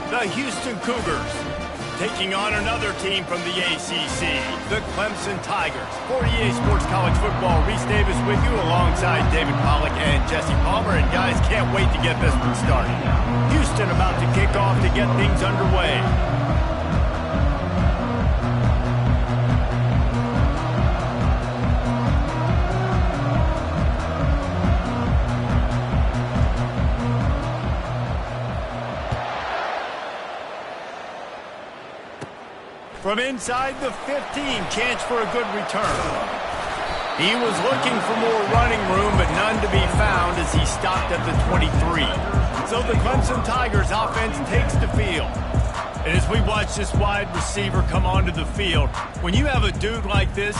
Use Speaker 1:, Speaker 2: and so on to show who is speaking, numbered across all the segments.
Speaker 1: the Houston Cougars, taking on another team from the ACC, the Clemson Tigers. 48 Sports College Football, Reese Davis with you alongside David Pollack and Jesse Palmer. And guys, can't wait to get this one started. Houston about to kick off to get things underway. From inside the 15, chance for a good return. He was looking for more running room, but none to be found as he stopped at the 23. So the Clemson Tigers offense takes the field. And as we watch this wide receiver come onto the field, when you have a dude like this,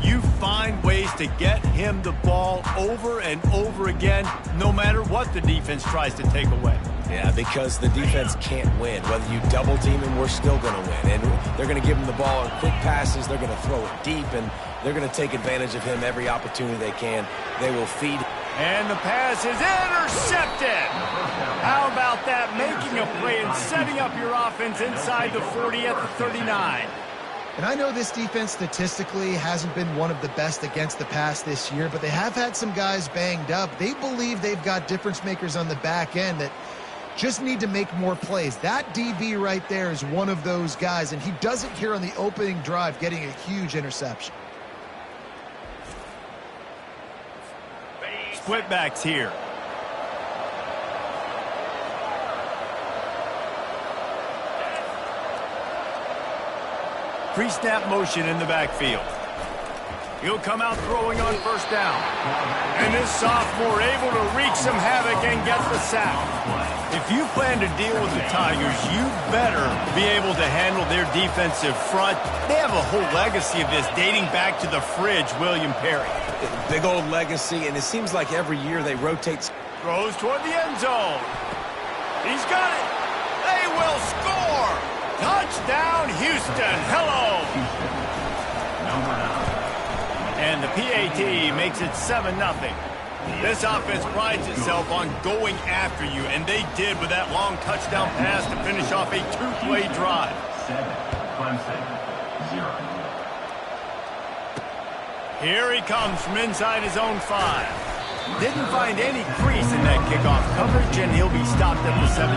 Speaker 1: you find ways to get him the ball over and over again, no matter what the defense tries to take away.
Speaker 2: Yeah, because the defense can't win. Whether you double team him, we're still going to win. And they're going to give him the ball in quick passes. They're going to throw it deep, and they're going to take advantage of him every opportunity they can. They will feed.
Speaker 1: And the pass is intercepted. How about that? Making a play and setting up your offense inside the 40 at the 39.
Speaker 3: And I know this defense statistically hasn't been one of the best against the pass this year, but they have had some guys banged up. They believe they've got difference makers on the back end that just need to make more plays. That DB right there is one of those guys, and he does it here on the opening drive, getting a huge interception.
Speaker 1: Split backs here. Pre-snap motion in the backfield. He'll come out throwing on first down. And this sophomore able to wreak some havoc and get the sack. If you plan to deal with the Tigers, you better be able to handle their defensive front. They have a whole legacy of this dating back to the fridge, William Perry.
Speaker 2: Big old legacy, and it seems like every year they rotate.
Speaker 1: Throws toward the end zone. He's got it. They will score. Touchdown, Houston. Hello. And the PAT makes it 7-0. This offense prides itself on going after you, and they did with that long touchdown pass to finish off a two-play drive.
Speaker 4: 7, Clemson, 0.
Speaker 1: Here he comes from inside his own 5. Didn't find any crease in that kickoff coverage, and he'll be stopped at the 17.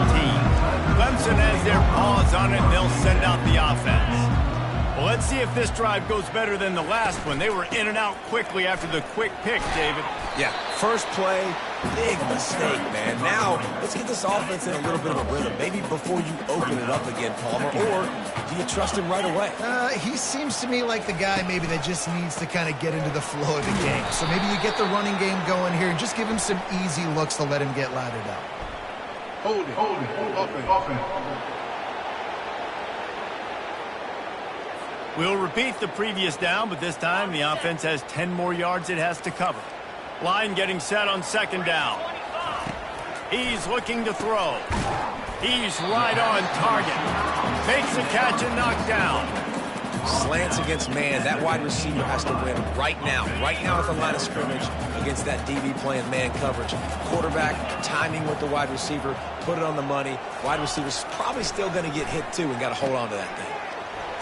Speaker 1: Clemson has their paws on it, and they'll send out the offense. Well, let's see if this drive goes better than the last one. They were in and out quickly after the quick pick, David.
Speaker 2: Yeah, first play, big mistake, man. Now, let's get this offense in a little bit of a rhythm. Maybe before you open it up again, Palmer, or do you trust him right away?
Speaker 3: He seems to me like the guy maybe that just needs to kind of get into the flow of the game. So maybe you get the running game going here and just give him some easy looks to let him get laddered up.
Speaker 4: Hold it, open.
Speaker 1: We'll repeat the previous down, but this time the offense has 10 more yards it has to cover. Line getting set on second down. He's looking to throw. He's right on target. Makes a catch and knocked down.
Speaker 2: Slants against man. That wide receiver has to win right now. Right now at the line of scrimmage against that DB playing man coverage. Quarterback timing with the wide receiver. Put it on the money. Wide receiver's probably still going to get hit too and got to hold on to that thing.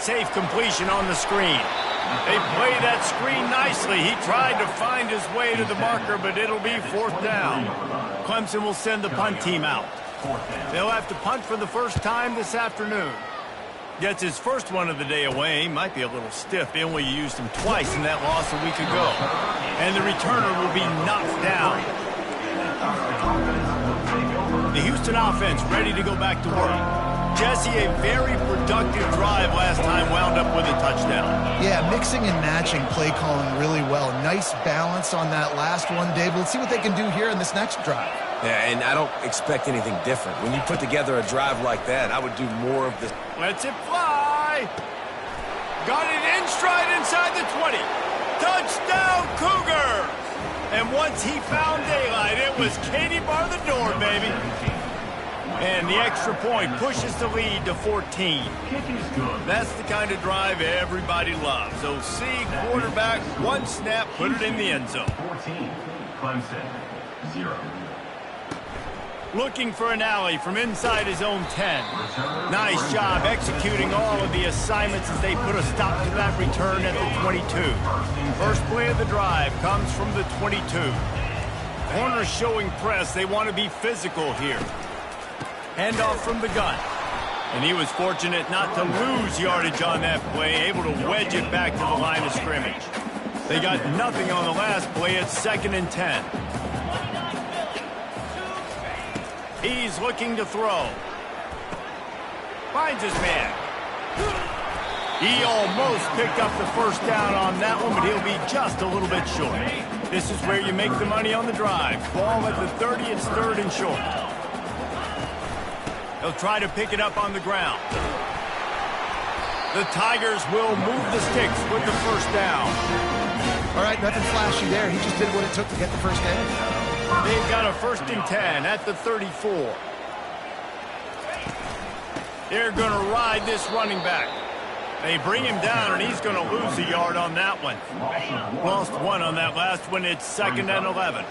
Speaker 1: Safe completion on the screen. They play that screen nicely. He tried to find his way to the marker, but it'll be fourth down. Clemson will send the punt team out. They'll have to punt for the first time this afternoon. Gets his first one of the day away. Might be a little stiff. They only used him twice in that loss a week ago. And the returner will be knocked down. The Houston offense ready to go back to work. Jesse, a very productive drive last time, wound up with a touchdown.
Speaker 3: Yeah, mixing and matching play calling really well. Nice balance on that last one, Dave. Let's see what they can do here in this next drive.
Speaker 2: Yeah, and I don't expect anything different. When you put together a drive like that, I would do more of this.
Speaker 1: Lets it fly. Got it in stride inside the 20. Touchdown, Cougar! And once he found daylight, it was Katie bar the door, baby. And the extra point pushes the lead to 14. That's the kind of drive everybody loves. OC, quarterback, one snap, put it in the end zone.
Speaker 4: 14, Clemson, 0.
Speaker 1: Looking for an alley from inside his own 10. Nice job executing all of the assignments as they put a stop to that return at the 22. First play of the drive comes from the 22. Corners showing press. They want to be physical here. Handoff from the gun. And he was fortunate not to lose yardage on that play, able to wedge it back to the line of scrimmage. They got nothing on the last play. It's 2nd and 10. He's looking to throw. Finds his man. He almost picked up the first down on that one, but he'll be just a little bit short. This is where you make the money on the drive. Ball at the 30, it's 3rd and short. He'll try to pick it up on the ground. The Tigers will move the sticks with the first down.
Speaker 3: All right, nothing flashy there. He just did what it took to get the first down.
Speaker 1: They've got a 1st and 10 at the 34. They're going to ride this running back. They bring him down, and he's going to lose a yard on that one. Lost 1 on that last one. It's 2nd and 11.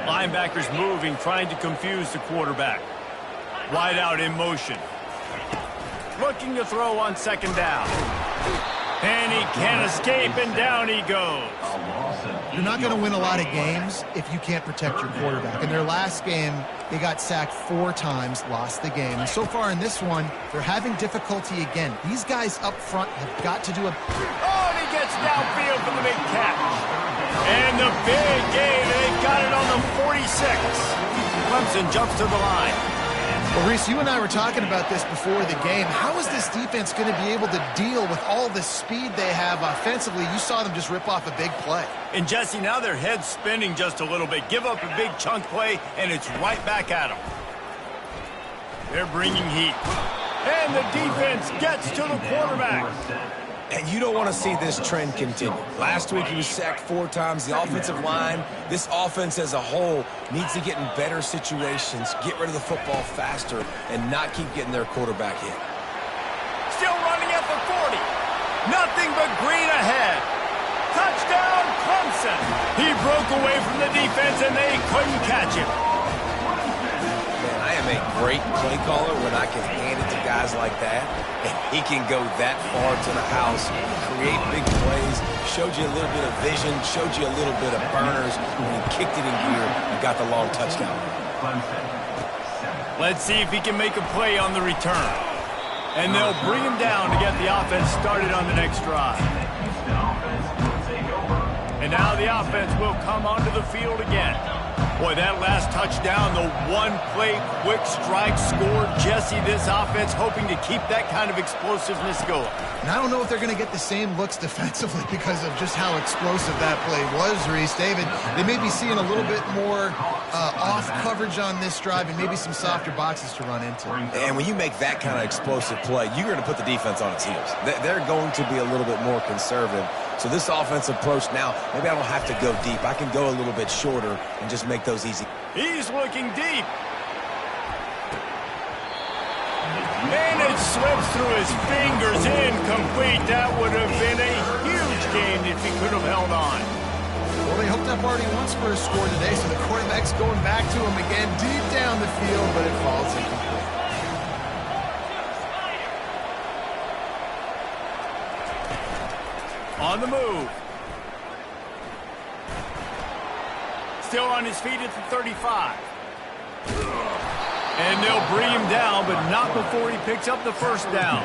Speaker 1: Linebackers moving, trying to confuse the quarterback. Wide out in motion. Looking to throw on 2nd down. And he can't escape, and down he goes.
Speaker 3: You're not going to win a lot of games if you can't protect your quarterback. In their last game, they got sacked 4 times, lost the game. And so far in this one, they're having difficulty again. These guys up front have got to do a...
Speaker 1: Oh, and he gets downfield for the big catch. And the big gain, they've got it on the 46. Clemson jumps to the line.
Speaker 3: Well, Reese, you and I were talking about this before the game. How is this defense going to be able to deal with all the speed they have offensively? You saw them just rip off a big play.
Speaker 1: And, Jesse, now their head's spinning just a little bit. Give up a big chunk play, and it's right back at them. They're bringing heat. And the defense gets to the quarterback.
Speaker 2: And you don't want to see this trend continue. Last week he was sacked 4 times. The offensive line, this offense as a whole, needs to get in better situations, get rid of the football faster, and not keep getting their quarterback hit.
Speaker 1: Still running at the 40. Nothing but green ahead. Touchdown, Clemson. He broke away from the defense, and they couldn't catch him.
Speaker 2: Man, I am a great play caller when I can hand it to guys like that. And he can go that far to the house, create big plays, showed you a little bit of vision, showed you a little bit of burners, when he kicked it in gear and got the long touchdown.
Speaker 1: Let's see if he can make a play on the return. And they'll bring him down to get the offense started on the next drive. And now the offense will come onto the field again. Boy, that last touchdown, the one-play quick strike scored. Jesse, this offense hoping to keep that kind of explosiveness going.
Speaker 3: And I don't know if they're going to get the same looks defensively because of just how explosive that play was, Reese. David, they may be seeing a little bit more off coverage on this drive and maybe some softer boxes to run into.
Speaker 2: And when you make that kind of explosive play, you're going to put the defense on its heels. They're going to be a little bit more conservative. So this offensive approach now, maybe I don't have to go deep. I can go a little bit shorter and just make those easy.
Speaker 1: He's looking deep. And it slips through his fingers, incomplete. That would have been a huge gain if he could have held on.
Speaker 3: Well, they hooked up already once for a score today, so the quarterback's going back to him again deep down the field, but it falls incomplete.
Speaker 1: On the move. Still on his feet at the 35. And they'll bring him down, but not before he picks up the first down.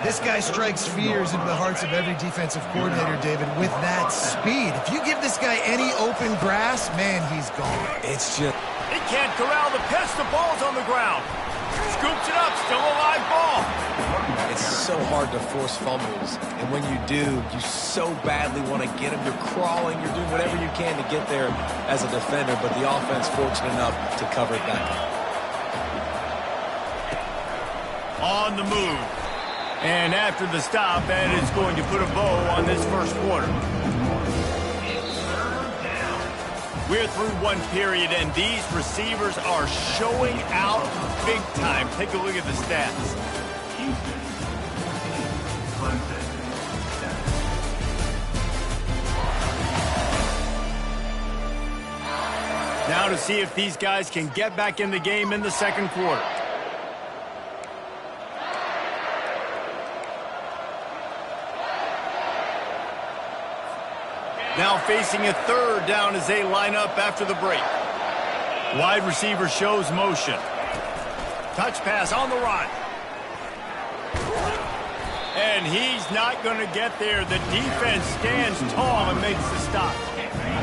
Speaker 3: This guy strikes fears into the hearts of every defensive coordinator, David, with that speed. If you give this guy any open grass, man, he's gone.
Speaker 2: It's just...
Speaker 1: He can't corral the pitch. The ball's on the ground. Scoops it up. Still a live ball.
Speaker 2: It's so hard to force fumbles, and when you do, you so badly want to get them. You're crawling, you're doing whatever you can to get there as a defender, but the offense fortunate enough to cover it back up.
Speaker 1: On the move. And after the stop, that is going to put a bow on this first quarter. We're through one period, and these receivers are showing out big time. Take a look at the stats. Now to see if these guys can get back in the game in the second quarter. Now facing a third down as they line up after the break. Wide receiver shows motion. Touch pass on the run. And he's not going to get there. The defense stands tall and makes the stop.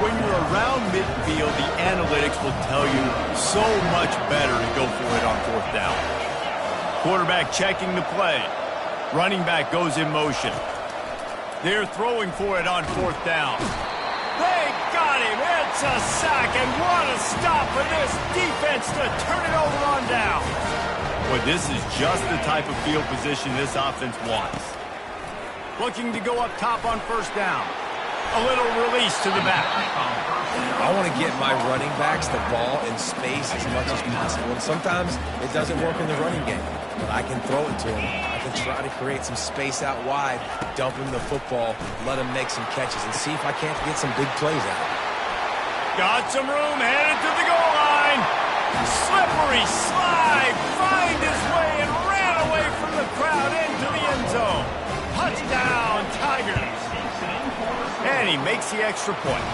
Speaker 1: When you're around midfield, the analytics will tell you so much better to go for it on fourth down. Quarterback checking the play. Running back goes in motion. They're throwing for it on fourth down. They got him. It's a sack, and what a stop for this defense to turn it over on down. Boy, this is just the type of field position this offense wants. Looking to go up top on first down. A little release to the back.
Speaker 2: I want to get my running backs the ball in space as much as possible. And sometimes it doesn't work in the running game, but I can throw it to him. I can try to create some space out wide, dump him the football, let him make some catches, and see if I can't get some big plays out of it.
Speaker 1: Got some room, headed to the goal line. Slippery slide, find his way and ran away from the crowd into the end zone. Touchdown, Tigers. And he makes the extra point.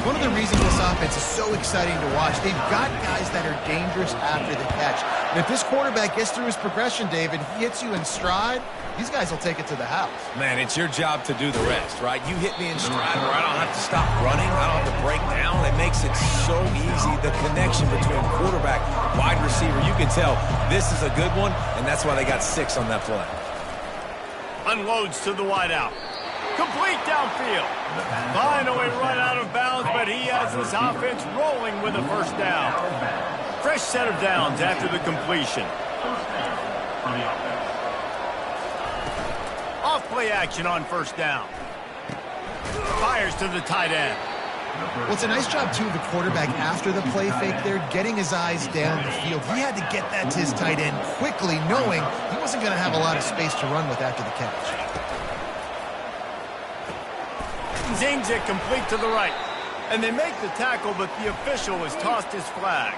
Speaker 3: One of the reasons this offense is so exciting to watch, they've got guys that are dangerous after the catch. And if this quarterback gets through his progression, David, he hits you in stride, these guys will take it to the house.
Speaker 2: Man, it's your job to do the rest, right? You hit me in stride where I don't have to stop running. I don't have to break down. It makes it so easy. The connection between quarterback, wide receiver, you can tell this is a good one, and that's why they got 6 on that play.
Speaker 1: Unloads to the wideout. Complete downfield. Finally run out of bounds, but he has his offense rolling with a first down. Fresh set of downs after the completion. Off play action on first down. Fires to the tight end.
Speaker 3: Well, it's a nice job, too, of the quarterback after the play fake there, getting his eyes down the field. He had to get that to his tight end quickly, knowing he wasn't going to have a lot of space to run with after the catch.
Speaker 1: Zings it complete to the right. And they make the tackle, but the official has tossed his flag.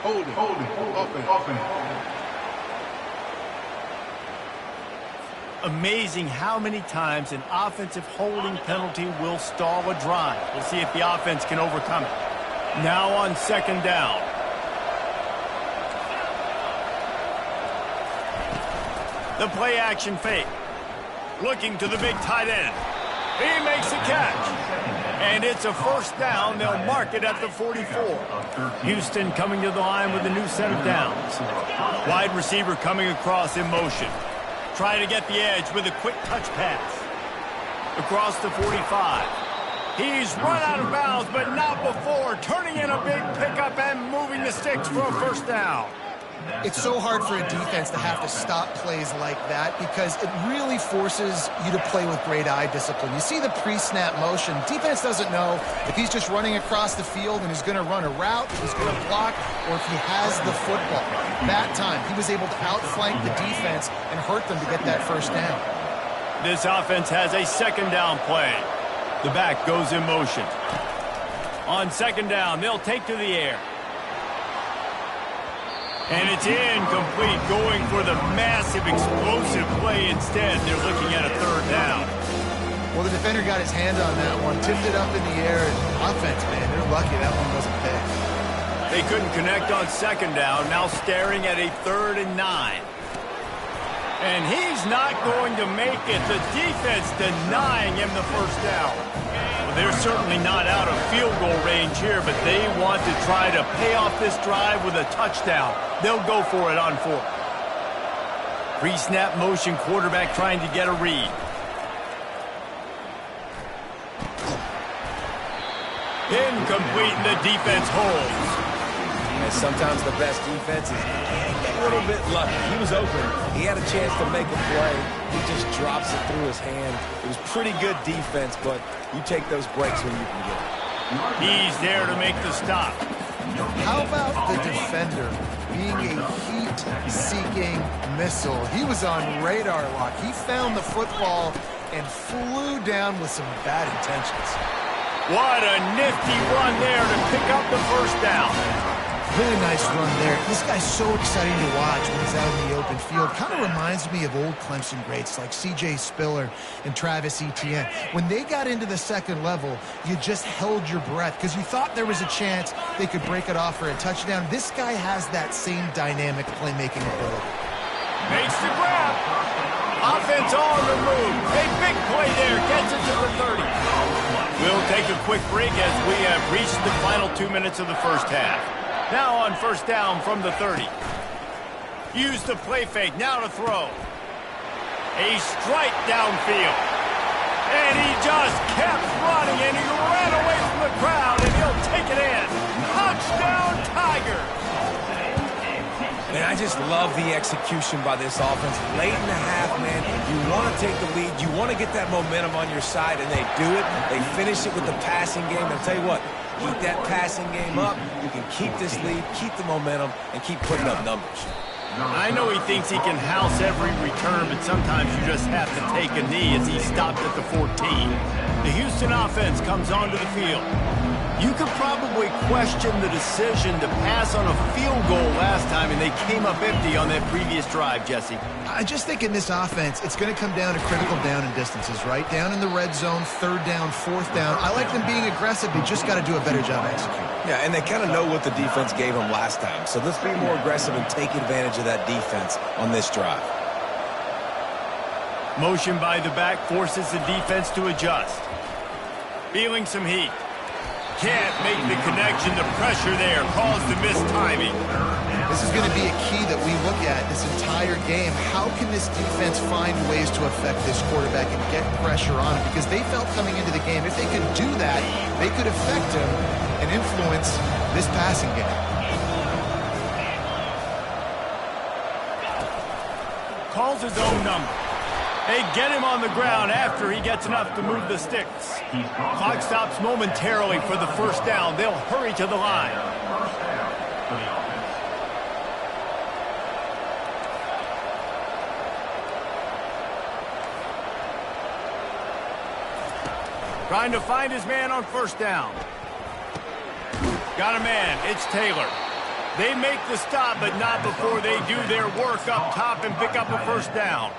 Speaker 4: Hold it, open.
Speaker 1: Amazing how many times an offensive holding penalty will stall a drive. We'll see if the offense can overcome it. Now on second down. The play action fake. Looking to the big tight end. He makes a catch. And it's a first down. They'll mark it at the 44. Houston coming to the line with a new set of downs. Wide receiver coming across in motion. Trying to get the edge with a quick touch pass. Across the 45. He's run out of bounds, but not before. Turning in a big pickup and moving the sticks for a first down.
Speaker 3: It's so hard for a defense to have to stop plays like that because it really forces you to play with great eye discipline. You see the pre-snap motion. Defense doesn't know if he's just running across the field and he's going to run a route, if he's going to block, or if he has the football. That time, he was able to outflank the defense and hurt them to get that first down.
Speaker 1: This offense has a second down play. The back goes in motion. On second down, they'll take to the air. And it's incomplete, going for the massive, explosive play instead. They're looking at a third down.
Speaker 3: Well, the defender got his hand on that one, tipped it up in the air, and offense, man, they're lucky that one wasn't pay.
Speaker 1: They couldn't connect on second down, now staring at a 3rd and 9. And he's not going to make it. The defense denying him the first down. They're certainly not out of field goal range here, but they want to try to pay off this drive with a touchdown. They'll go for it on 4th. Pre-snap motion, quarterback trying to get a read. Incomplete, and the defense holds.
Speaker 2: And sometimes the best defense is a little bit lucky. He was open. He had a chance to make a play. He just drops it through his hand. It was pretty good defense, but you take those breaks when you can get it.
Speaker 1: He's there to make the stop.
Speaker 3: How about the defender being a heat-seeking missile? He was on radar lock. He found the football and flew down with some bad intentions.
Speaker 1: What a nifty run there to pick up the first down.
Speaker 3: Really nice run there. This guy's so exciting to watch when he's out in the open field. Kind of reminds me of old Clemson greats like C.J. Spiller and Travis Etienne. When they got into the second level, you just held your breath because you thought there was a chance they could break it off for a touchdown. This guy has that same dynamic playmaking ability.
Speaker 1: Makes the grab. Offense on the move. A big play there. Gets it to the 30. We'll take a quick break as we have reached the final 2 minutes of the first half. Now on first down from the 30. Use the play fake. Now to throw. A strike downfield. And he just kept running, and he ran away from the crowd, and he'll take it in. Touchdown, Tiger.
Speaker 2: Man, I just love the execution by this offense. Late in the half, man, you want to take the lead. You want to get that momentum on your side, and they do it. They finish it with the passing game. I'll tell you what, keep that passing game up. You can keep this lead, keep the momentum, and keep putting up numbers.
Speaker 1: I know he thinks he can house every return, but sometimes you just have to take a knee as he stopped at the 14. The Houston offense comes onto the field. You could probably question the decision to pass on a field goal last time, and they came up empty on that previous drive, Jesse.
Speaker 3: I just think in this offense, it's going to come down to critical down and distances, right? Down in the red zone, third down, fourth down. I like them being aggressive. They just got to do a better job executing.
Speaker 2: Yeah, and they kind of know what the defense gave them last time. So let's be more aggressive and take advantage of that defense on this drive.
Speaker 1: Motion by the back forces the defense to adjust. Feeling some heat. Can't make the connection. The pressure there caused the missed timing.
Speaker 3: This is going to be a key that we look at this entire game. How can this defense find ways to affect this quarterback and get pressure on him? Because they felt coming into the game, if they could do that, they could affect him and influence this passing game.
Speaker 1: Calls his own number. They get him on the ground after he gets enough to move the sticks. Clock stops momentarily for the first down. They'll hurry to the line. Trying to find his man on first down. Got a man. It's Taylor. They make the stop, but not before they do their work up top and pick up a first down.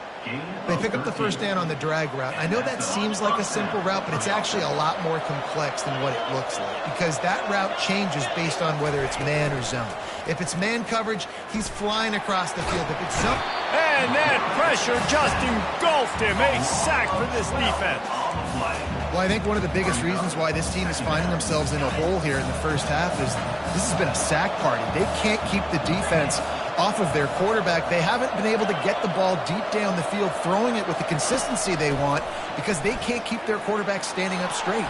Speaker 3: They pick up the first down on the drag route. I know that seems like a simple route, but it's actually a lot more complex than what it looks like because that route changes based on whether it's man or zone. If it's man coverage, he's flying across the field. If it's zone...
Speaker 1: And that pressure just engulfed him. A sack for this defense.
Speaker 3: Well, I think one of the biggest reasons why this team is finding themselves in a hole here in the first half is this has been a sack party. They can't keep the defense off of their quarterback. They haven't been able to get the ball deep down the field, throwing it with the consistency they want because they can't keep their quarterback standing up straight.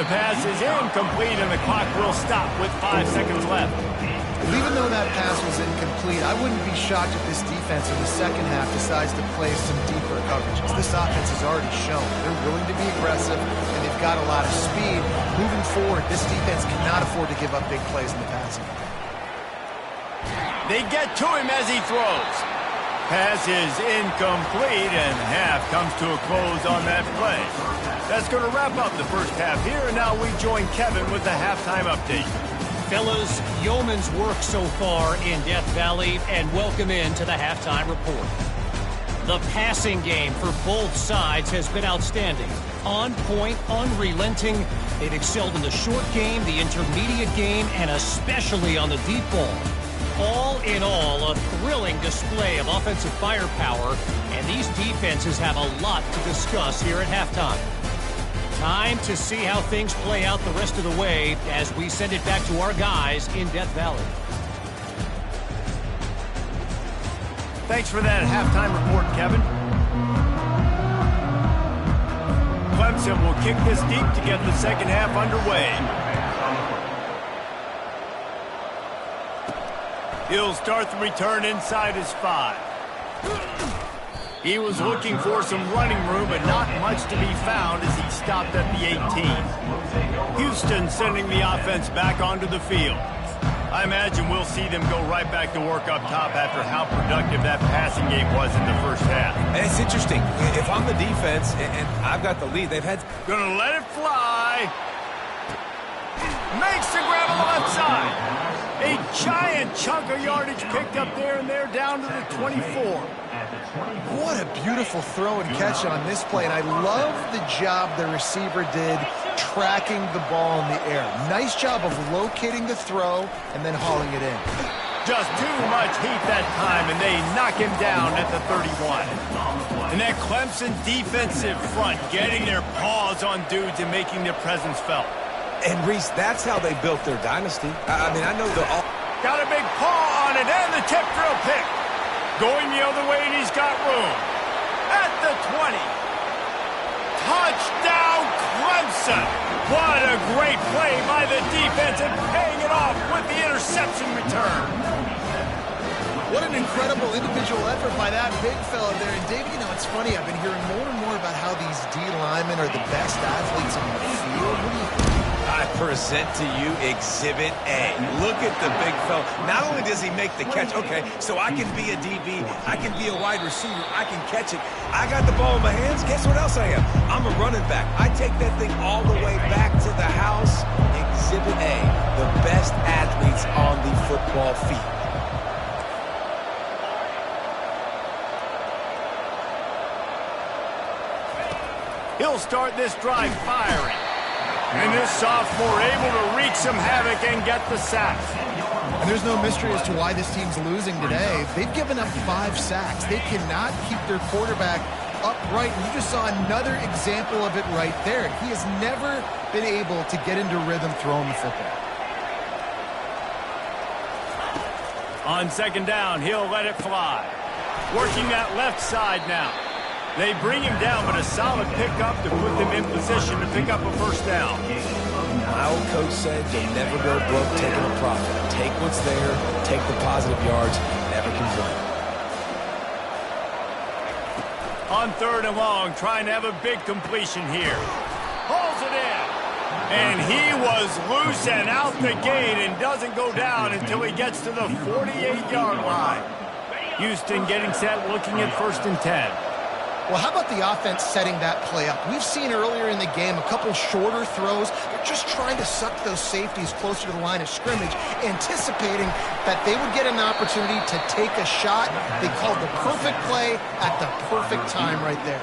Speaker 1: The pass is incomplete, and the clock will stop with 5 seconds left.
Speaker 3: Well, even though that pass was incomplete, I wouldn't be shocked if this defense in the second half decides to play some deeper coverage. This offense has already shown they're willing to be aggressive, and they've got a lot of speed. Moving forward, this defense cannot afford to give up big plays in the passing game.
Speaker 1: They get to him as he throws. Pass is incomplete, and half comes to a close on that play. That's going to wrap up the first half here, and now we join Kevin with the halftime update.
Speaker 5: Fellas, yeoman's work so far in Death Valley, and welcome into the halftime report. The passing game for both sides has been outstanding. On point, unrelenting. They've excelled in the short game, the intermediate game, and especially on the deep ball. All in all, a thrilling display of offensive firepower, and these defenses have a lot to discuss here at halftime. Time to see how things play out the rest of the way as we send it back to our guys in Death Valley.
Speaker 1: Thanks for that halftime report, Kevin. Clemson will kick this deep to get the second half underway. He'll start the return inside his 5. He was looking for some running room, but not much to be found as he stopped at the 18. Houston sending the offense back onto the field. I imagine we'll see them go right back to work up top after how productive that passing game was in the first half.
Speaker 2: And it's interesting. If I'm the defense and I've got the lead, they've had...
Speaker 1: Gonna let it fly. Makes the grab on the left side. A giant chunk of yardage picked up there, and they're down to the 24.
Speaker 3: What a beautiful throw and catch on this play, and I love the job the receiver did tracking the ball in the air. Nice job of locating the throw and then hauling it in.
Speaker 1: Just too much heat that time, and they knock him down at the 31. And that Clemson defensive front getting their paws on dudes and making their presence felt.
Speaker 2: And, Reese, that's how they built their dynasty. I mean, I know they're all...
Speaker 1: Got a big paw on it, and the tip drill pick. Going the other way, and he's got room. At the 20. Touchdown, Clemson. What a great play by the defense and paying it off with the interception return.
Speaker 3: What an incredible individual effort by that big fella there. And, David, you know, it's funny. I've been hearing more and more about how these D linemen are the best athletes on the field. What do you think?
Speaker 2: I present to you Exhibit A. Look at the big fella. Not only does he make the catch, okay, so I can be a DB, I can be a wide receiver, I can catch it. I got the ball in my hands. Guess what else I am? I'm a running back. I take that thing all the way back to the house. Exhibit A, the best athletes on the football field.
Speaker 1: He'll start this drive firing. And this sophomore able to wreak some havoc and get the sack.
Speaker 3: And there's no mystery as to why this team's losing today. They've given up 5 sacks. They cannot keep their quarterback upright. And you just saw another example of it right there. He has never been able to get into rhythm throwing the football.
Speaker 1: On second down, he'll let it fly. Working that left side now. They bring him down, but a solid pickup to put them in position to pick up a first down.
Speaker 2: My old coach said you'll never go broke taking a profit. Take what's there, take the positive yards, never complain.
Speaker 1: On third and long, trying to have a big completion here. Pulls it in. And he was loose and out the gate and doesn't go down until he gets to the 48-yard line. Houston getting set, looking at 1st and 10.
Speaker 3: Well, how about the offense setting that play up? We've seen earlier in the game a couple shorter throws. They're just trying to suck those safeties closer to the line of scrimmage, anticipating that they would get an opportunity to take a shot. They called the perfect play at the perfect time right there.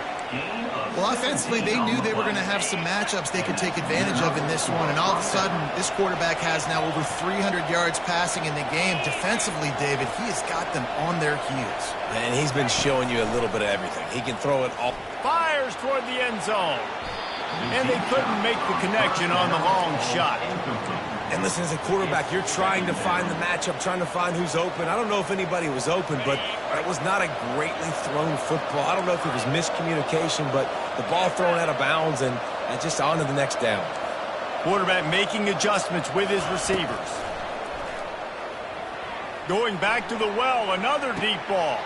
Speaker 3: Well, offensively, they knew they were going to have some matchups they could take advantage of in this one, and all of a sudden, this quarterback has now over 300 yards passing in the game. Defensively, David, he has got them on their heels.
Speaker 2: And he's been showing you a little bit of everything. He can throw it all.
Speaker 1: Fires toward the end zone. And they couldn't make the connection on the long shot.
Speaker 2: And listen, as a quarterback, you're trying to find the matchup, trying to find who's open. I don't know if anybody was open, but it was not a greatly thrown football. I don't know if it was miscommunication, but the ball thrown out of bounds and just on to the next down.
Speaker 1: Quarterback making adjustments with his receivers. Going back to the well, another deep ball.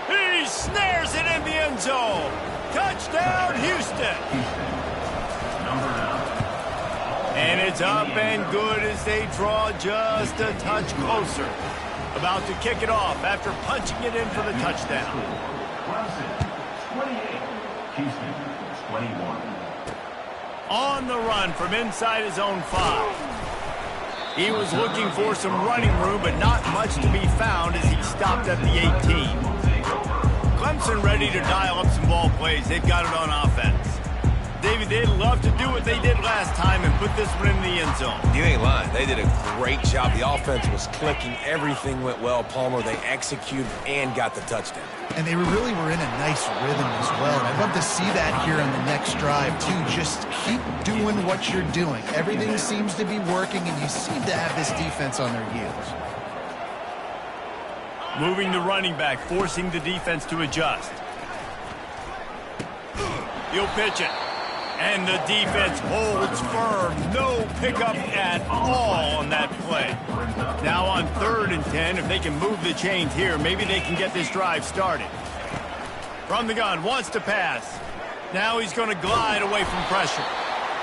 Speaker 1: He snares it in the end zone. Touchdown, Houston. And it's up and good as they draw just a touch closer. About to kick it off after punching it in for the touchdown.
Speaker 6: Clemson, 28. Houston, 21.
Speaker 1: On the run from inside his own 5. He was looking for some running room, but not much to be found as he stopped at the 18. Clemson ready to dial up some ball plays. They've got it on offense. David, they'd love to do what they did last time and put this one in the end zone.
Speaker 2: You ain't lying. They did a great job. The offense was clicking. Everything went well. Palmer, they executed and got the touchdown.
Speaker 3: And they really were in a nice rhythm as well. And I'd love to see that here on the next drive, too. Just keep doing what you're doing. Everything seems to be working, and you seem to have this defense on their heels.
Speaker 1: Moving the running back, forcing the defense to adjust. He'll pitch it. And the defense holds firm. No pickup at all on that play. Now on 3rd and 10, if they can move the chains here, maybe they can get this drive started. From the gun, wants to pass. Now he's going to glide away from pressure.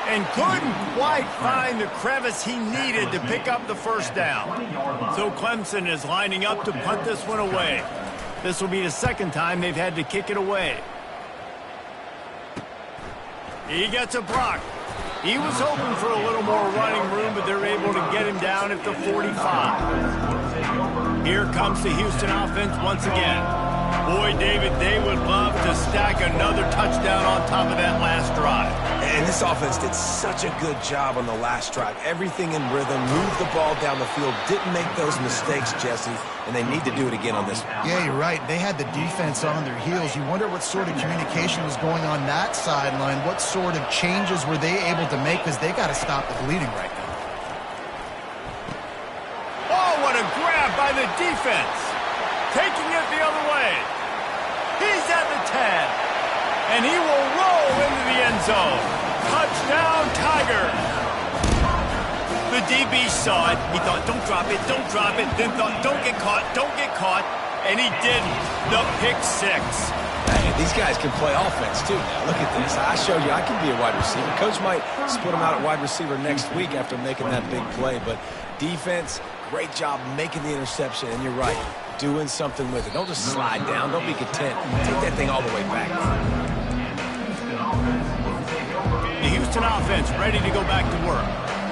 Speaker 1: And couldn't quite find the crevice he needed to pick up the first down. So Clemson is lining up to punt this one away. This will be the second time they've had to kick it away. He gets a block. He was hoping for a little more running room, but they're able to get him down at the 45. Here comes the Houston offense once again. Boy, David, they would love to stack another touchdown on top of that last drive.
Speaker 2: And this offense did such a good job on the last drive. Everything in rhythm, moved the ball down the field, didn't make those mistakes, Jesse, and they need to do it again on this one.
Speaker 3: Yeah, you're right. They had the defense on their heels. You wonder what sort of communication was going on that sideline. What sort of changes were they able to make, because they got to stop the bleeding right now.
Speaker 1: Oh, what a grab by the defense. Taking it the other way. He's at the 10, and he will roll into the end zone. Touchdown, Tigers. The DB saw it. He thought, don't drop it, don't drop it. Then thought, don't get caught, and he didn't. The pick six.
Speaker 2: Hey, these guys can play offense, too. Now, look at this. I showed you I can be a wide receiver. Coach might split him out at wide receiver next week after making that big play, but defense, great job making the interception, and you're right. Doing something with it. Don't just slide down. Don't be content. Take that thing all the way back.
Speaker 1: The Houston offense ready to go back to work.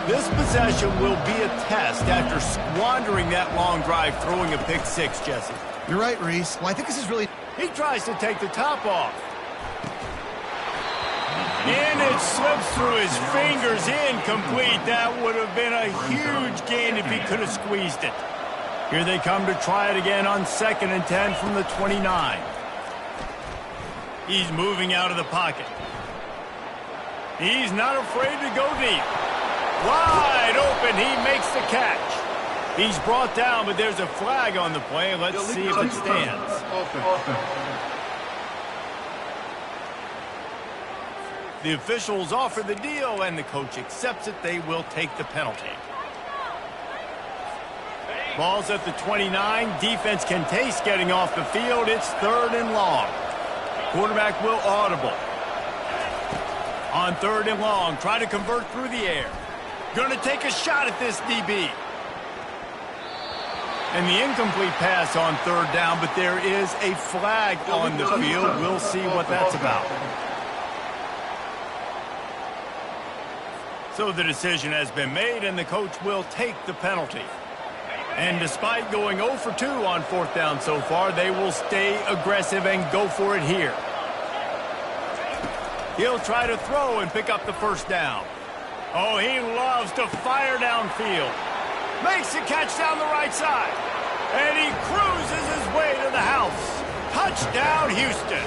Speaker 1: This possession will be a test after squandering that long drive, throwing a pick six, Jesse.
Speaker 3: You're right, Reese. Well, I think this is really...
Speaker 1: He tries to take the top off. And it slips through his fingers, incomplete. That would have been a huge gain if he could have squeezed it. Here they come to try it again on 2nd and 10 from the 29. He's moving out of the pocket. He's not afraid to go deep. Wide open, he makes the catch. He's brought down, but there's a flag on the play. Let's see if it stands. The officials offer the deal, and the coach accepts it. They will take the penalty. Ball's at the 29. Defense can taste getting off the field. It's 3rd and long. Quarterback will audible. On 3rd and long, try to convert through the air. Going to take a shot at this DB. And the incomplete pass on 3rd down, but there is a flag on the field. We'll see what that's about. So the decision has been made, and the coach will take the penalty. And despite going 0 for 2 on 4th down so far, they will stay aggressive and go for it here. He'll try to throw and pick up the 1st down. Oh, he loves to fire downfield. Makes the catch down the right side. And he cruises his way to the house. Touchdown, Houston.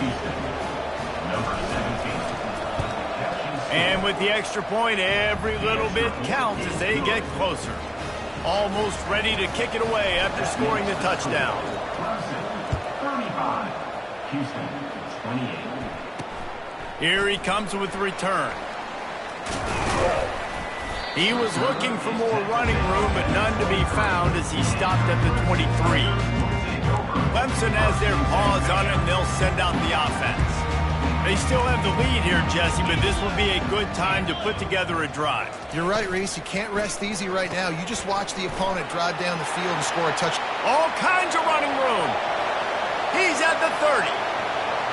Speaker 1: And with the extra point, every little bit counts as they get closer. Almost ready to kick it away after scoring the touchdown.
Speaker 6: 35. Houston, 28.
Speaker 1: Here he comes with the return. He was looking for more running room, but none to be found as he stopped at the 23. Clemson has their paws on it, and they'll send out the offense. They still have the lead here, Jesse, but this will be a good time to put together a drive.
Speaker 3: You're right, Reese. You can't rest easy right now. You just watch the opponent drive down the field and score a touchdown.
Speaker 1: All kinds of running room. He's at the 30.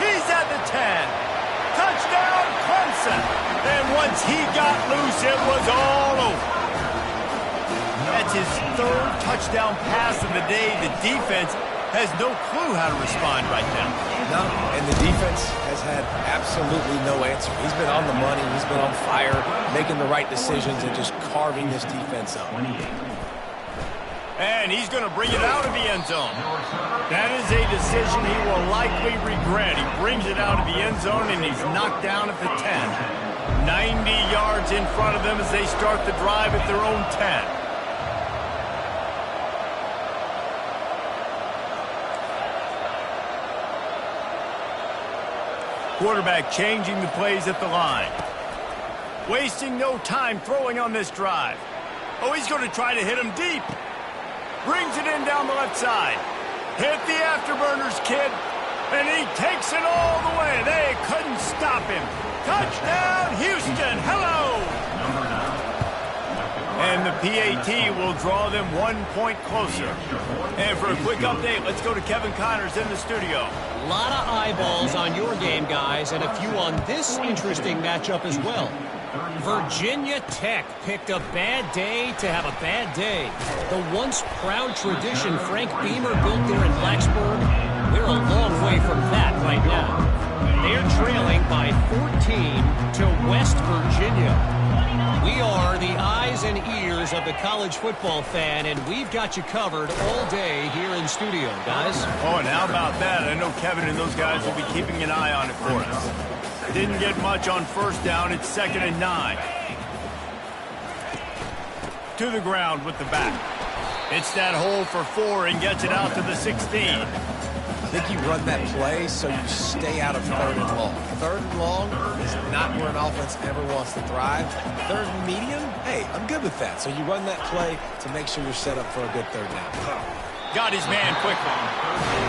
Speaker 1: He's at the 10. Touchdown, Clemson. And once he got loose, it was all over. That's his 3rd touchdown pass of the day. The defense has no clue how to respond right now.
Speaker 2: No, and the defense has had absolutely no answer. He's been on the money. He's been on fire, making the right decisions and just carving this defense up.
Speaker 1: And he's going to bring it out of the end zone. That is a decision he will likely regret. He brings it out of the end zone, and he's knocked down at the 10. 90 yards in front of them as they start the drive at their own 10. Quarterback changing the plays at the line. Wasting no time throwing on this drive. Oh, he's going to try to hit him deep. Brings it in down the left side. Hit the afterburners, kid. And he takes it all the way. They couldn't stop him. Touchdown, Houston. Hello. And the PAT will draw them 1 point closer. And for a quick update, let's go to Kevin Connors in the studio.
Speaker 5: A lot of eyeballs on your game, guys, and a few on this interesting matchup as well. Virginia Tech picked a bad day to have a bad day. The once proud tradition Frank Beamer built there in Blacksburg, they're a long way from that right now. They're trailing by 14 to West Virginia. We are the eyes and ears of the college football fan, and we've got you covered all day here in studio, guys.
Speaker 1: Oh, and how about that? I know Kevin and those guys will be keeping an eye on it for us. Didn't get much on first down. It's 2nd and 9. To the ground with the back. It's that hole for 4 and gets it out to the 16.
Speaker 2: I think you run that play so you stay out of 3rd and long. 3rd and long is not where an offense ever wants to thrive. 3rd and medium, hey, I'm good with that. So you run that play to make sure you're set up for a good 3rd down.
Speaker 1: Got his man quickly.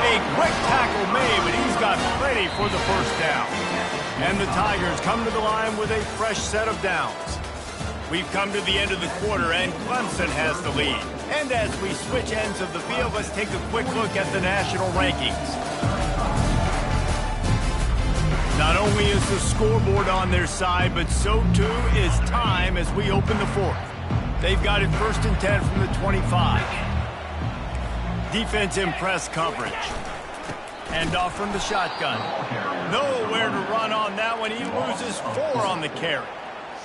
Speaker 1: A quick tackle made, but he's got plenty for the first down. And the Tigers come to the line with a fresh set of downs. We've come to the end of the quarter, and Clemson has the lead. And as we switch ends of the field, let's take a quick look at the national rankings. Not only is the scoreboard on their side, but so too is time as we open the 4th. They've got it 1st and 10 from the 25. Defense in press coverage. Hand off from the shotgun. Nowhere to run on that one. He loses 4 on the carry.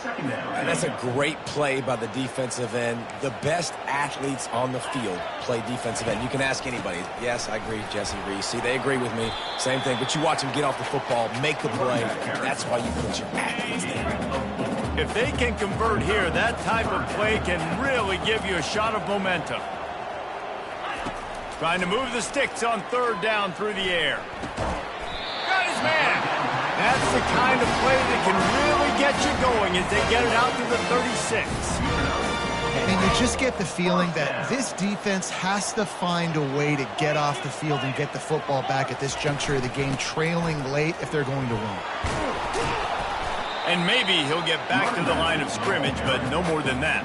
Speaker 2: And that's a great play by the defensive end. The best athletes on the field play defensive end. You can ask anybody. Yes, I agree, Jesse Reese. See, they agree with me. Same thing. But you watch them get off the football, make the play. That's why you put your athletes there.
Speaker 1: If they can convert here, that type of play can really give you a shot of momentum. Trying to move the sticks on 3rd down through the air. Got his man. That's the kind of play that can really get you going as they get it out to the 36.
Speaker 3: And you just get the feeling that this defense has to find a way to get off the field and get the football back at this juncture of the game, trailing late if they're going to win.
Speaker 1: And maybe he'll get back to the line of scrimmage, but no more than that.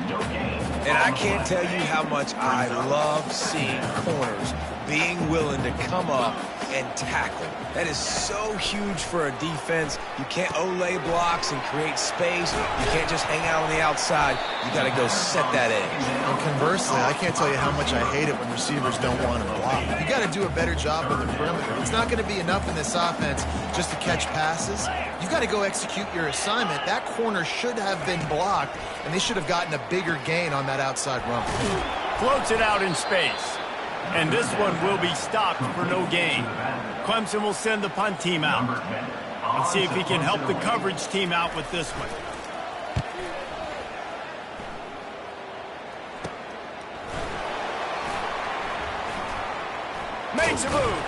Speaker 2: And I can't tell you how much I love seeing corners being willing to come up and tackle. That is so huge for a defense. You can't olay blocks and create space. You can't just hang out on the outside. You got to go set that edge.
Speaker 3: And conversely, I can't tell you how much I hate it when receivers don't want to block. You got to do a better job with the perimeter. It's not going to be enough in this offense just to catch passes. You got to go execute your assignment. That corner should have been blocked, and they should have gotten a bigger gain on that outside run.
Speaker 1: Floats it out in space. And this one will be stopped for no gain. Clemson will send the punt team out. Let's see if he can help the coverage team out with this one. Makes a move.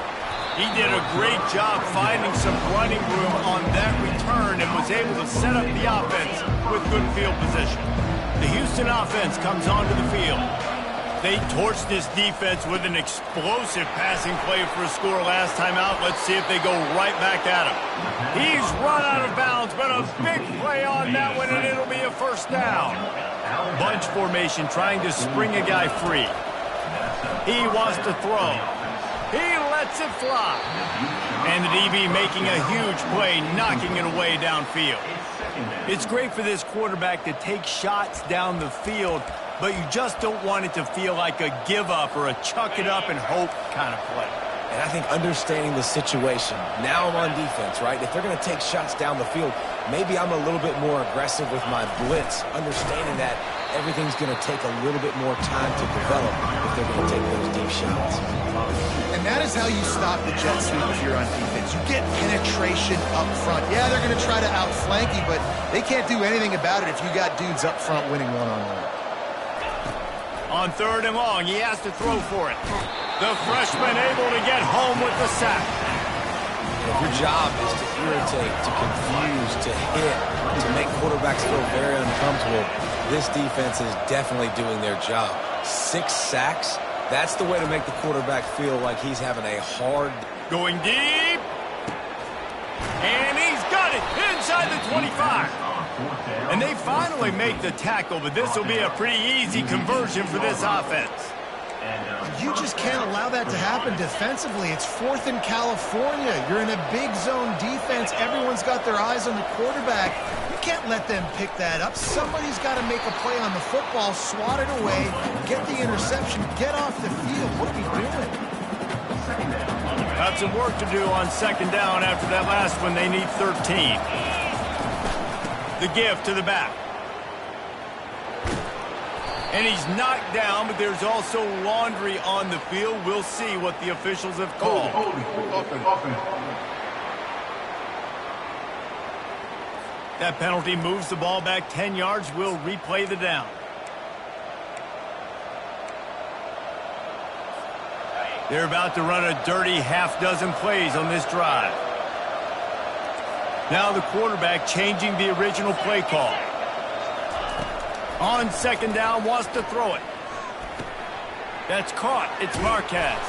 Speaker 1: He did a great job finding some running room on that return and was able to set up the offense with good field position. The Houston offense comes onto the field. They torched this defense with an explosive passing play for a score last time out. Let's see if they go right back at him. He's run out of bounds, but a big play on that one, and it'll be a 1st down. Bunch formation trying to spring a guy free. He wants to throw. He lets it fly. And the DB making a huge play, knocking it away downfield. It's great for this quarterback to take shots down the field, but you just don't want it to feel like a give-up or a chuck-it-up and hope kind of play.
Speaker 2: And I think understanding the situation, now I'm on defense, right? If they're going to take shots down the field, maybe I'm a little bit more aggressive with my blitz, understanding that everything's going to take a little bit more time to develop if they're going to take those deep shots.
Speaker 3: And that is how you stop the jet sweep if you're on defense. You get penetration up front. Yeah, they're going to try to outflank you, but they can't do anything about it if you got dudes up front winning one-on-one.
Speaker 1: On 3rd and long, he has to throw for it. The freshman able to get home with the sack.
Speaker 2: If your job is to irritate, to confuse, to hit, to make quarterbacks feel very uncomfortable, this defense is definitely doing their job. 6 sacks, that's the way to make the quarterback feel like he's having a hard...
Speaker 1: Going deep. And he's got it inside the 25. And they finally make the tackle, but this will be a pretty easy conversion for this offense.
Speaker 3: You just can't allow that to happen defensively. It's 4th in California. You're in a big zone defense. Everyone's got their eyes on the quarterback. You can't let them pick that up. Somebody's got to make a play on the football, swat it away, get the interception, get off the field. What are we doing?
Speaker 1: Got some work to do on second down after that last one. They need 13. The give to the back. And he's knocked down, but there's also laundry on the field. We'll see what the officials have called. That penalty moves the ball back 10 yards. We'll replay the down. They're about to run a dirty half-dozen plays on this drive. Now the quarterback changing the original play call. On second down, wants to throw it. That's caught. It's Marquez.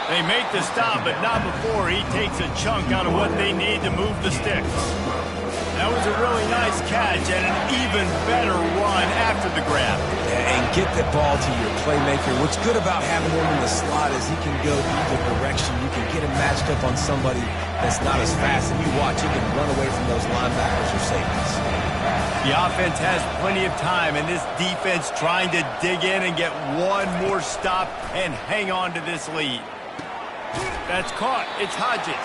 Speaker 1: They make the stop, but not before he takes a chunk out of what they need to move the sticks. That was a really nice catch and an even better run after the grab.
Speaker 2: Yeah, and get the ball to your playmaker. What's good about having him in the slot is he can go either direction. You can get him matched up on somebody that's not as fast. And you watch, he can run away from those linebackers or safeties.
Speaker 1: The offense has plenty of time, and this defense trying to dig in and get one more stop and hang on to this lead. That's caught. It's Hodges.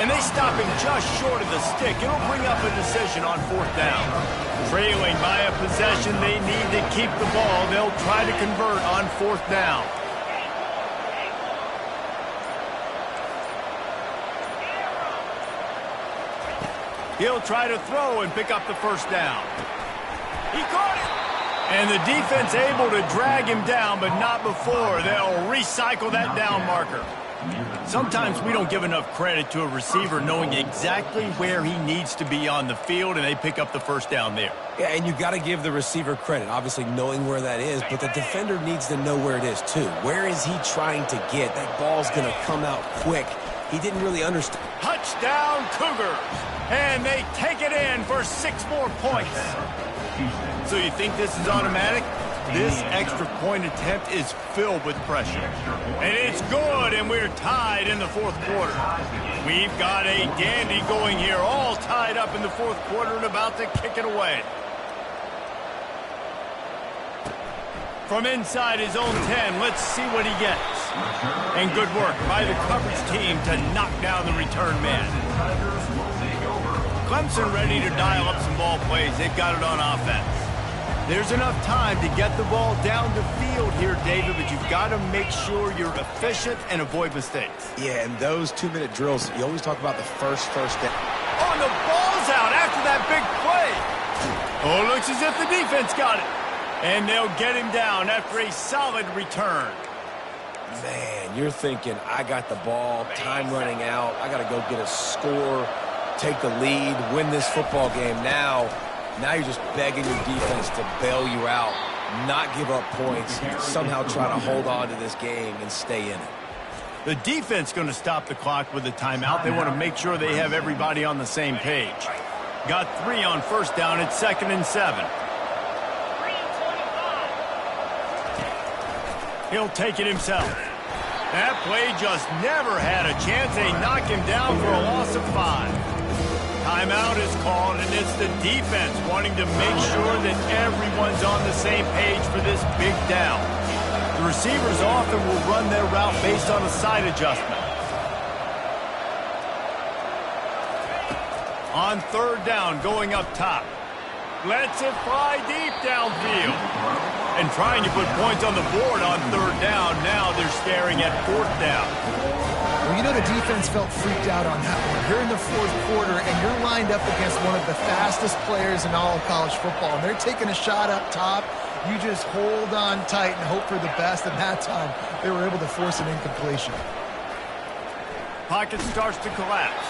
Speaker 1: And they stop him just short of the stick. It'll bring up a decision on fourth down. Trailing by a possession, they need to keep the ball. They'll try to convert on fourth down. He'll try to throw and pick up the first down. He caught it. And the defense able to drag him down, but not before. They'll recycle that down marker. Sometimes we don't give enough credit to a receiver knowing exactly where he needs to be on the field, and they pick up the first down there.
Speaker 2: Yeah, and you got to give the receiver credit, obviously knowing where that is, but the defender needs to know where it is too. Where is he trying to get? That ball's going to come out quick. He didn't really understand.
Speaker 1: Touchdown, Cougars! And they take it in for 6 more points. So you think this is automatic? This extra point attempt is filled with pressure. And it's good, and we're tied in the fourth quarter. We've got a dandy going here, all tied up in the fourth quarter and about to kick it away. From inside his own 10, let's see what he gets. And good work by the coverage team to knock down the return man. Clemson ready to dial up some ball plays. They've got it on offense. There's enough time to get the ball down the field here, David, but you've got to make sure you're efficient and avoid mistakes.
Speaker 2: Yeah, and those 2-minute drills, you always talk about the first down.
Speaker 1: Oh, and the ball's out after that big play. Oh, looks as if the defense got it. And they'll get him down after a solid return.
Speaker 2: Man, you're thinking, I got the ball, time running out, I got to go get a score, take the lead, win this football game now. Now you're just begging your defense to bail you out, not give up points, somehow try to hold on to this game and stay in it.
Speaker 1: The defense going to stop the clock with a timeout. They want to make sure they have everybody on the same page. Got 3 on first down. It's 2nd and 7. He'll take it himself. That play just never had a chance. They knock him down for a loss of 5. Timeout is called, and it's the defense wanting to make sure that everyone's on the same page for this big down. The receivers often will run their route based on a side adjustment. On third down, going up top. Lets it fly deep downfield. And trying to put points on the board on third down. Now they're staring at fourth down.
Speaker 3: Well, you know the defense felt freaked out on that one. You're in the fourth quarter, and you're lined up against one of the fastest players in all of college football. And they're taking a shot up top. You just hold on tight and hope for the best. And that time, they were able to force an incompletion.
Speaker 1: Pocket starts to collapse.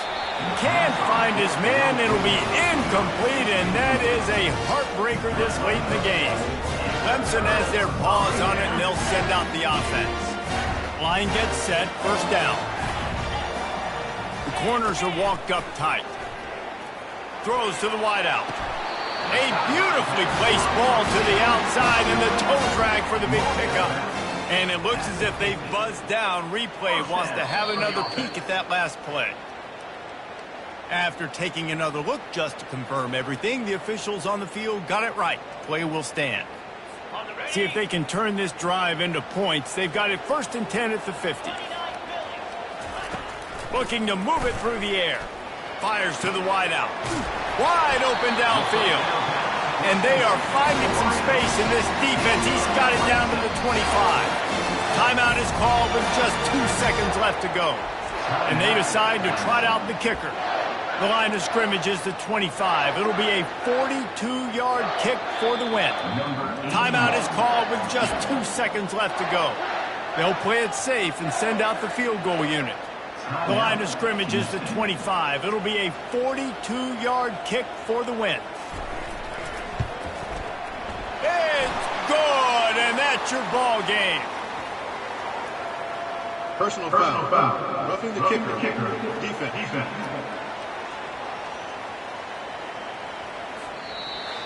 Speaker 1: Can't find his man. It'll be incomplete, and that is a heartbreaker this late in the game. Clemson has their paws on it, and they'll send out the offense. Line gets set, first down. The corners are walked up tight. Throws to the wideout. A beautifully placed ball to the outside, and the toe drag for the big pickup. And it looks as if they've buzzed down. Replay wants to have another peek at that last play. After taking another look just to confirm everything, the officials on the field got it right. Play will stand. See if they can turn this drive into points. They've got it 1st and 10 at the 50. Looking to move it through the air. Fires to the wideout. Wide open downfield. And they are finding some space in this defense. He's got it down to the 25. Timeout is called with just 2 seconds left to go. And they decide to trot out the kicker. The line of scrimmage is the 25. It'll be a 42-yard kick for the win. Timeout is called with just 2 seconds left to go. They'll play it safe and send out the field goal unit. The line of scrimmage is the 25. It'll be a 42-yard kick for the win. It's good, and that's your ball game.
Speaker 4: Personal foul. Roughing the kicker. Defense.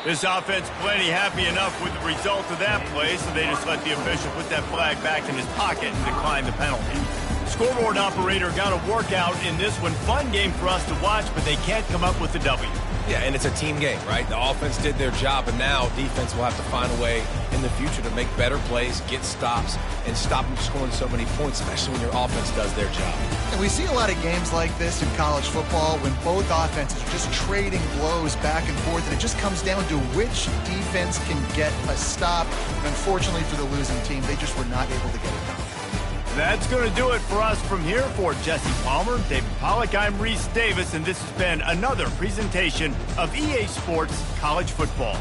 Speaker 1: This offense plenty happy enough with the result of that play, so they just let the official put that flag back in his pocket and decline the penalty. Scoreboard operator got a workout in this one. Fun game for us to watch, but they can't come up with the W.
Speaker 2: Yeah, and it's a team game, right? The offense did their job, and now defense will have to find a way in the future to make better plays, get stops, and stop them scoring so many points, especially when your offense does their job.
Speaker 3: And we see a lot of games like this in college football when both offenses are just trading blows back and forth, and it just comes down to which defense can get a stop. And unfortunately for the losing team, they just were not able to get it done.
Speaker 1: That's going to do it for us from here. For Jesse Palmer, David Pollack, I'm Reese Davis, and this has been another presentation of EA Sports College Football.